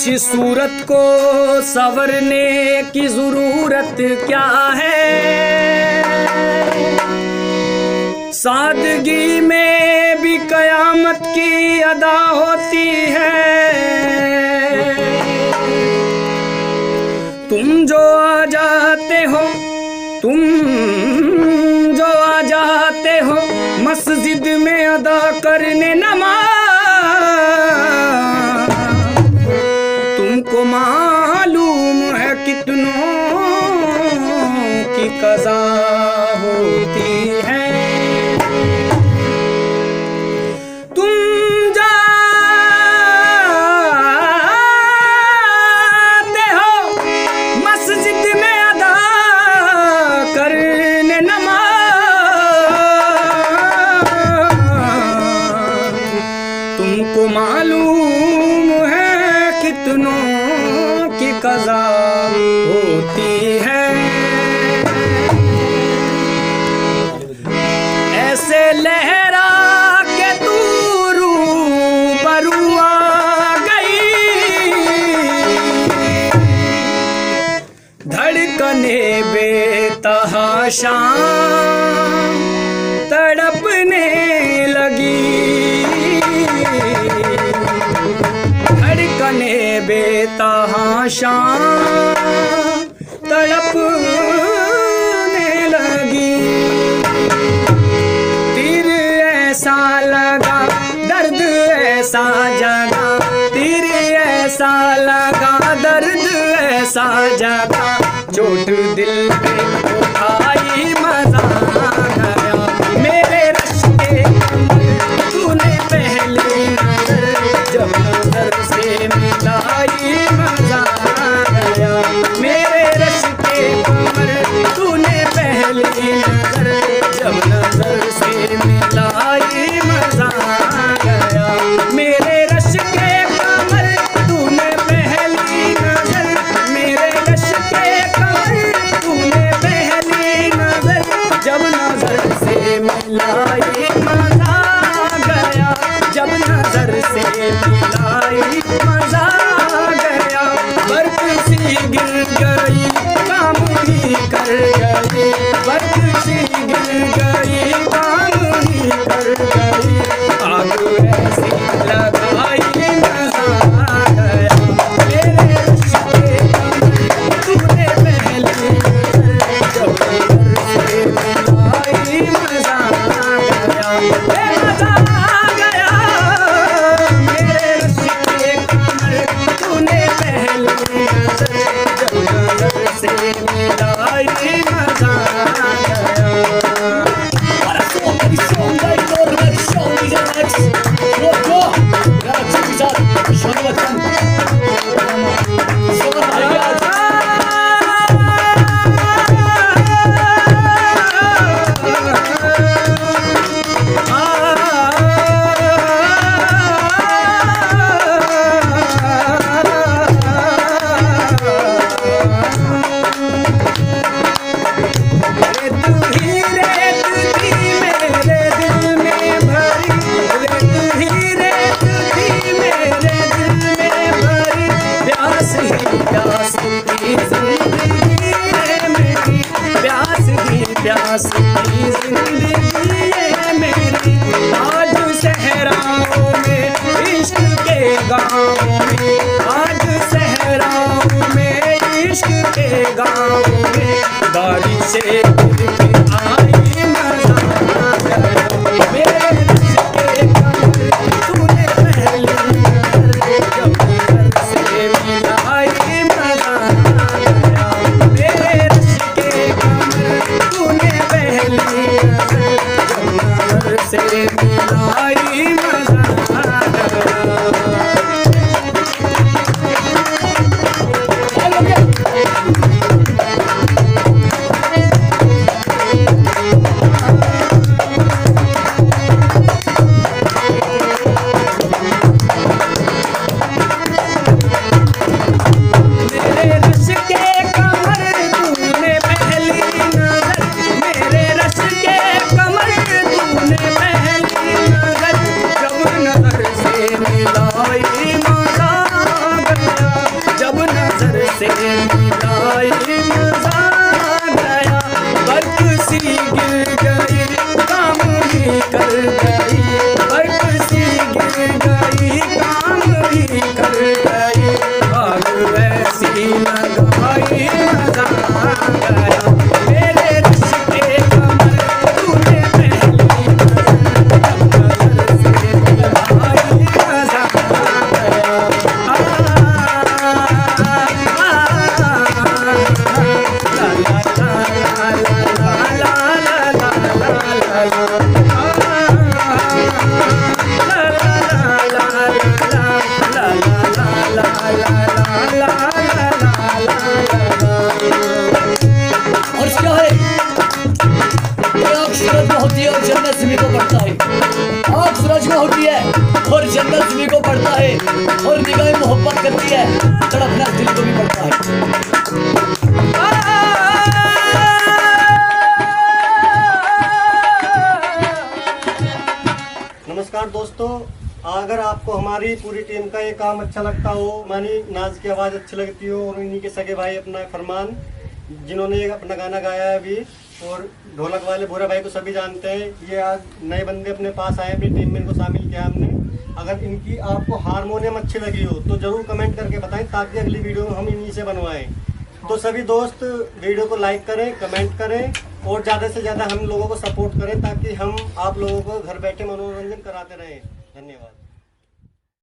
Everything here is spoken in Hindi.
अच्छी सूरत को संवरने की जरूरत क्या है, सादगी में भी कयामत की अदा होती है। तुम जो आ जाते हो मस्जिद में अदा करने नमाज, तुमको मालूम है कितनों की कज़ा होती है। तुम जाते हो मस्जिद में अदा करने नमाज, तुमको मालूम है कितनों की कज़ा होती है। ऐसे लहरा के तू रूबरू आ गई, धड़कने बेतहाशा तड़पने लगी, धड़कने बेतहाशा तड़पने लगी। तीर ऐसा लगा दर्द ऐसा जगा, तीर ऐसा लगा दर्द ऐसा जगा, चोट दिल पे उठाई मजा गया। मेरे रश के तूने पहली नजर जब नजर से मिलाई मजा गया। मेरे रश के कमर तूने पहली नजर जब नजर से मिलाई मजा गया। मेरे रश के कमर तूने पहली नजर, मेरे रश के कमर तूने पहली नजर जब नजर से मिलाई मजा गया, जब नजर से मिलाई मजा गया। बर्फ सी गिर गई काम ही कर गई, बर्फ सी गिर गई काम ही कर गई, आग ऐसी लगाई मजा गया। मेरे रश के कमर तूने पहली नजर जब नजर से मिलाई मजा गया, मजा गया। मेरे रश के कमर तूने पहली नजर जब नजर से मिलाई मजा गया। प्यास की जिंदगी है मेरी, आज सहराओं में इश्क के गाँव में, आज सहराओं में इश्क के गाँव में, दाढ़ी से आई मजा गया। मेरे रश के कमर तूने पहली नजर जब नजर से मिलाई मजा गया। मेरे रश के कमर तूने पहली नजर जब नजर से मिलाई मजा गया। नमस्कार दोस्तों, अगर आपको हमारी पूरी टीम का ये काम अच्छा लगता हो, मानी नाज की आवाज़ अच्छी लगती हो, और इन्हीं के सगे भाई अपना फरमान जिन्होंने अपना गाना गाया है अभी, और ढोलक वाले भूरा भाई को सभी जानते हैं, ये आज नए बंदे अपने पास आए, अपनी टीम में इनको शामिल किया हमने। अगर इनकी आपको हारमोनियम अच्छी लगी हो तो ज़रूर कमेंट करके बताएं, ताकि अगली वीडियो हम इन्हीं से बनवाएं। तो सभी दोस्त वीडियो को लाइक करें, कमेंट करें, और ज़्यादा से ज़्यादा हम लोगों को सपोर्ट करें, ताकि हम आप लोगों को घर बैठे मनोरंजन कराते रहें। धन्यवाद।